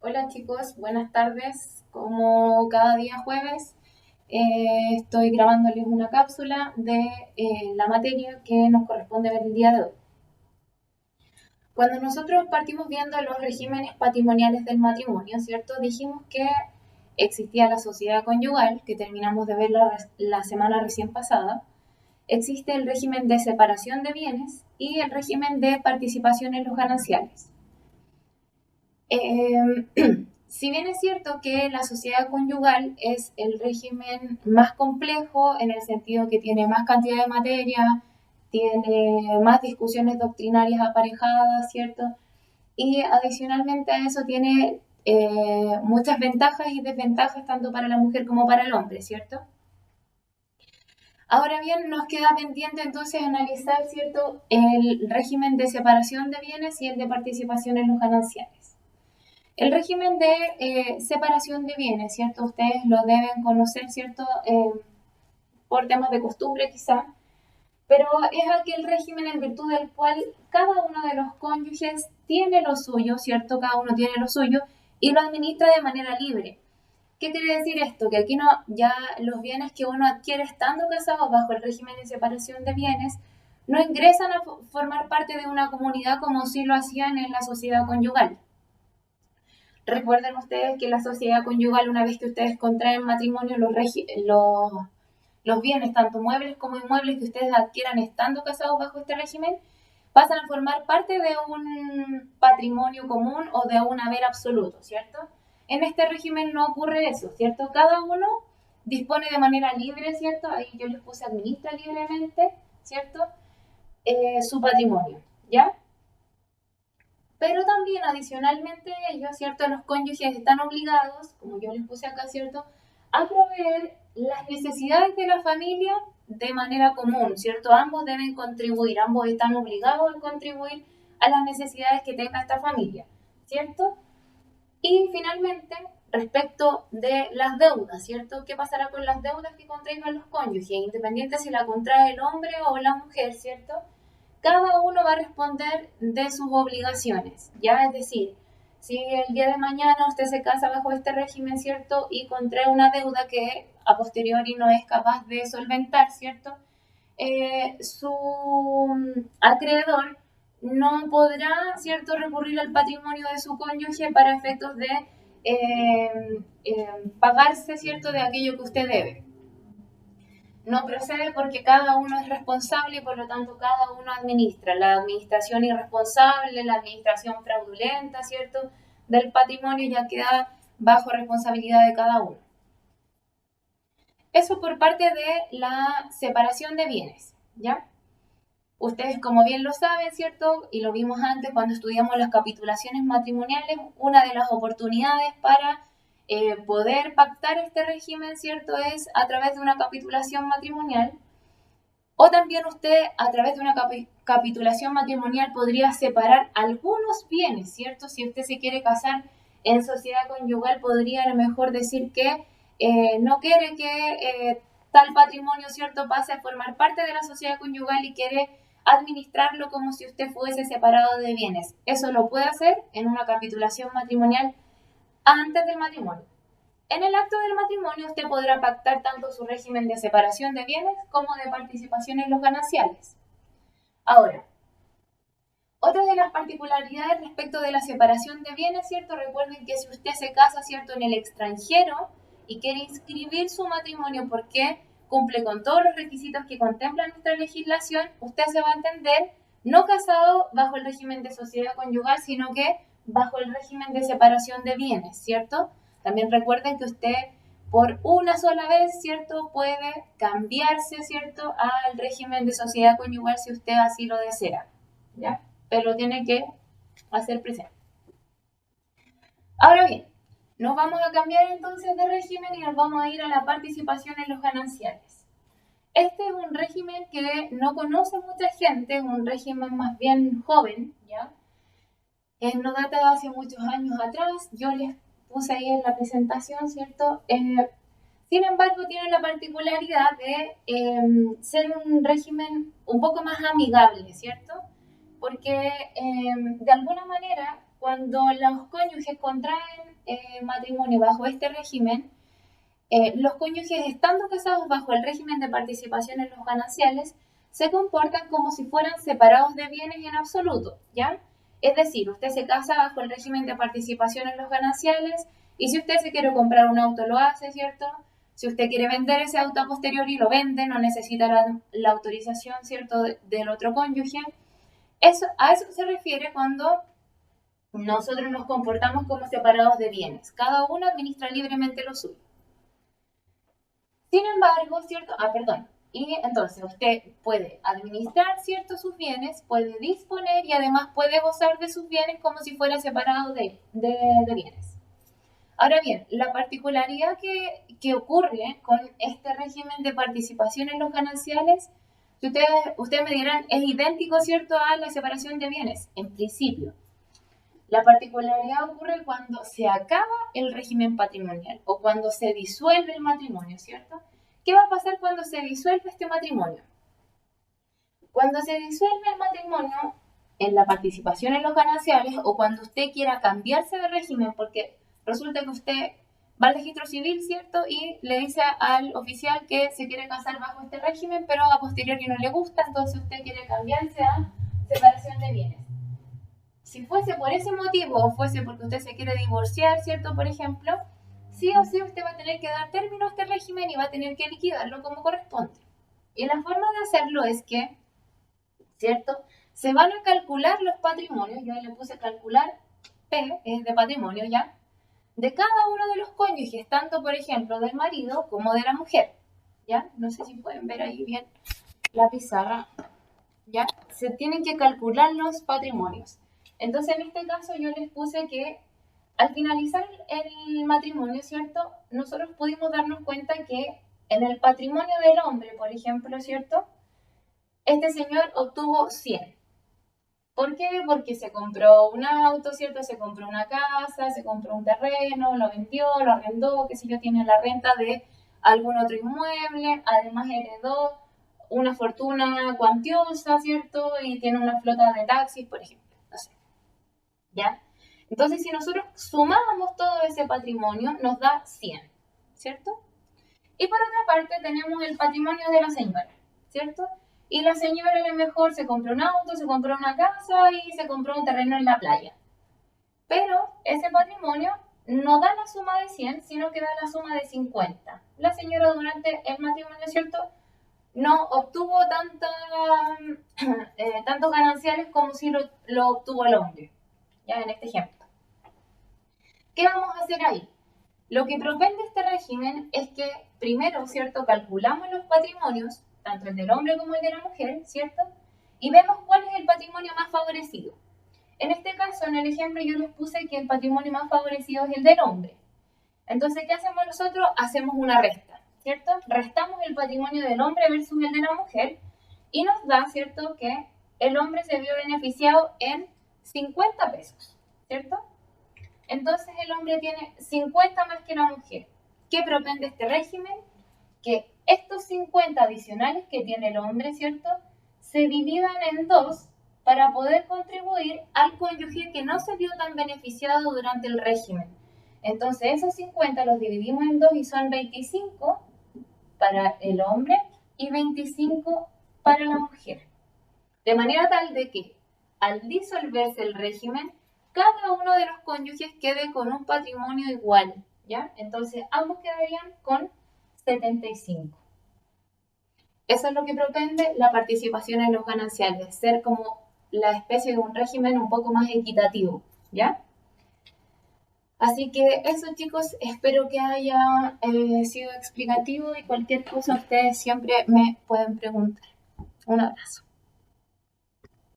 Hola chicos, buenas tardes. Como cada día jueves, estoy grabándoles una cápsula de la materia que nos corresponde ver el día de hoy. Cuando nosotros partimos viendo los regímenes patrimoniales del matrimonio, ¿cierto? Dijimos que existía la sociedad conyugal, que terminamos de ver la semana recién pasada. Existe el régimen de separación de bienes y el régimen de participación en los gananciales. Si bien es cierto que la sociedad conyugal es el régimen más complejo en el sentido que tiene más cantidad de materia, tiene más discusiones doctrinarias aparejadas, ¿cierto? Y adicionalmente a eso tiene muchas ventajas y desventajas tanto para la mujer como para el hombre, ¿cierto? Ahora bien, nos queda pendiente entonces analizar, ¿cierto?, el régimen de separación de bienes y el de participación en los gananciales. El régimen de separación de bienes, ¿cierto? Ustedes lo deben conocer, ¿cierto? Por temas de costumbre quizá, pero es aquel régimen en virtud del cual cada uno de los cónyuges tiene lo suyo, ¿cierto? Cada uno tiene lo suyo y lo administra de manera libre. ¿Qué quiere decir esto? Que aquí no, ya los bienes que uno adquiere estando casado bajo el régimen de separación de bienes no ingresan a formar parte de una comunidad como si lo hacían en la sociedad conyugal. Recuerden ustedes que la sociedad conyugal, una vez que ustedes contraen matrimonio, los bienes, tanto muebles como inmuebles que ustedes adquieran estando casados bajo este régimen, pasan a formar parte de un patrimonio común o de un haber absoluto, ¿cierto? En este régimen no ocurre eso, ¿cierto? Cada uno dispone de manera libre, ¿cierto? Ahí yo les puse administra libremente, ¿cierto? Su patrimonio, ¿ya? Pero también adicionalmente ellos, ¿cierto? Los cónyuges están obligados, como yo les puse acá, ¿cierto?, a proveer las necesidades de la familia de manera común, ¿cierto? Ambos deben contribuir, ambos están obligados a contribuir a las necesidades que tenga esta familia, ¿cierto? Y finalmente, respecto de las deudas, ¿cierto? ¿Qué pasará con las deudas que contraigan los cónyuges? Independiente si la contrae el hombre o la mujer, ¿cierto? Cada uno va a responder de sus obligaciones, ¿ya? Es decir, si el día de mañana usted se casa bajo este régimen, ¿cierto? Y contrae una deuda que a posteriori no es capaz de solventar, ¿cierto? Su acreedor no podrá, ¿cierto?, recurrir al patrimonio de su cónyuge para efectos de pagarse, ¿cierto?, de aquello que usted debe. No procede porque cada uno es responsable y por lo tanto cada uno administra. La administración irresponsable, la administración fraudulenta, ¿cierto?, del patrimonio ya queda bajo responsabilidad de cada uno. Eso por parte de la separación de bienes, ¿ya? Ustedes, como bien lo saben, ¿cierto? Y lo vimos antes cuando estudiamos las capitulaciones matrimoniales, una de las oportunidades para poder pactar este régimen, ¿cierto?, es a través de una capitulación matrimonial. O también usted, a través de una capitulación matrimonial, podría separar algunos bienes, ¿cierto? Si usted se quiere casar en sociedad conyugal, podría a lo mejor decir que no quiere que tal patrimonio, ¿cierto?, pase a formar parte de la sociedad conyugal y quiere administrarlo como si usted fuese separado de bienes. Eso lo puede hacer en una capitulación matrimonial antes del matrimonio. En el acto del matrimonio usted podrá pactar tanto su régimen de separación de bienes como de participación en los gananciales. Ahora, otra de las particularidades respecto de la separación de bienes, ¿cierto? Recuerden que si usted se casa, ¿cierto?, en el extranjero y quiere inscribir su matrimonio porque cumple con todos los requisitos que contempla nuestra legislación, usted se va a entender no casado bajo el régimen de sociedad conyugal, sino que bajo el régimen de separación de bienes, ¿cierto? También recuerden que usted por una sola vez, ¿cierto?, puede cambiarse, ¿cierto?, al régimen de sociedad conyugal si usted así lo desea, ¿ya? Pero tiene que hacer presente. Ahora bien, nos vamos a cambiar entonces de régimen y nos vamos a ir a la participación en los gananciales. Este es un régimen que no conoce mucha gente, es un régimen más bien joven, ¿ya? No data de hace muchos años atrás, yo les puse ahí en la presentación, ¿cierto? Sin embargo, tiene la particularidad de ser un régimen un poco más amigable, ¿cierto? Porque de alguna manera, cuando los cónyuges contraen matrimonio bajo este régimen, los cónyuges estando casados bajo el régimen de participación en los gananciales se comportan como si fueran separados de bienes en absoluto, ¿ya? Es decir, usted se casa bajo el régimen de participación en los gananciales y si usted se quiere comprar un auto lo hace, ¿cierto? Si usted quiere vender ese auto a posteriori lo vende, no necesita la autorización, ¿cierto?, del otro cónyuge. A eso se refiere cuando nosotros nos comportamos como separados de bienes. Cada uno administra libremente lo suyo. Sin embargo, ¿cierto? Y entonces usted puede administrar, ¿cierto?, sus bienes, puede disponer y además puede gozar de sus bienes como si fuera separado de bienes. Ahora bien, la particularidad que ocurre con este régimen de participación en los gananciales, ustedes me dirán, es idéntico, ¿cierto?, a la separación de bienes, en principio. La particularidad ocurre cuando se acaba el régimen patrimonial o cuando se disuelve el matrimonio, ¿cierto? ¿Qué va a pasar cuando se disuelve este matrimonio? Cuando se disuelve el matrimonio en la participación en los gananciales o cuando usted quiera cambiarse de régimen, porque resulta que usted va al registro civil, ¿cierto? Y le dice al oficial que se quiere casar bajo este régimen, pero a posteriori no le gusta, entonces usted quiere cambiarse a separación de bienes. Si fuese por ese motivo o fuese porque usted se quiere divorciar, ¿cierto? Por ejemplo, sí o sí usted va a tener que dar término a este régimen y va a tener que liquidarlo como corresponde. Y la forma de hacerlo es que, ¿cierto?, se van a calcular los patrimonios, yo le puse calcular P, es de patrimonio ya, de cada uno de los cónyuges, tanto por ejemplo del marido como de la mujer, ¿ya? No sé si pueden ver ahí bien la pizarra, ¿ya? Se tienen que calcular los patrimonios. Entonces, en este caso yo les puse que al finalizar el matrimonio, ¿cierto?, nosotros pudimos darnos cuenta que en el patrimonio del hombre, por ejemplo, ¿cierto?, este señor obtuvo 100. ¿Por qué? Porque se compró un auto, ¿cierto?, se compró una casa, se compró un terreno, lo vendió, lo arrendó, qué sé yo, tiene la renta de algún otro inmueble, además heredó una fortuna cuantiosa, ¿cierto?, y tiene una flota de taxis, por ejemplo, no sé. ¿Ya? Entonces, si nosotros sumamos todo ese patrimonio, nos da 100, ¿cierto? Y por otra parte tenemos el patrimonio de la señora, ¿cierto? Y la señora a lo mejor se compró un auto, se compró una casa y se compró un terreno en la playa. Pero ese patrimonio no da la suma de 100, sino que da la suma de 50. La señora durante el matrimonio, ¿cierto?, no obtuvo tantos gananciales como si lo obtuvo el hombre, ya en este ejemplo. ¿Qué vamos a hacer ahí? Lo que propende este régimen es que primero, ¿cierto?, calculamos los patrimonios, tanto el del hombre como el de la mujer, ¿cierto? Y vemos cuál es el patrimonio más favorecido. En este caso, en el ejemplo, yo les puse que el patrimonio más favorecido es el del hombre. Entonces, ¿qué hacemos nosotros? Hacemos una resta, ¿cierto? Restamos el patrimonio del hombre versus el de la mujer y nos da, ¿cierto?, que el hombre se vio beneficiado en 50 pesos, ¿cierto? Entonces el hombre tiene 50 más que la mujer. ¿Qué propende este régimen? Que estos 50 adicionales que tiene el hombre, ¿cierto?, se dividan en 2 para poder contribuir al cónyuge que no se vio tan beneficiado durante el régimen. Entonces esos 50 los dividimos en 2 y son 25 para el hombre y 25 para la mujer. De manera tal de que al disolverse el régimen, cada uno de los cónyuges quede con un patrimonio igual, ¿ya? Entonces, ambos quedarían con 75. Eso es lo que propende la participación en los gananciales, ser como la especie de un régimen un poco más equitativo, ¿ya? Así que eso, chicos, espero que haya sido explicativo y cualquier cosa ustedes siempre me pueden preguntar. Un abrazo.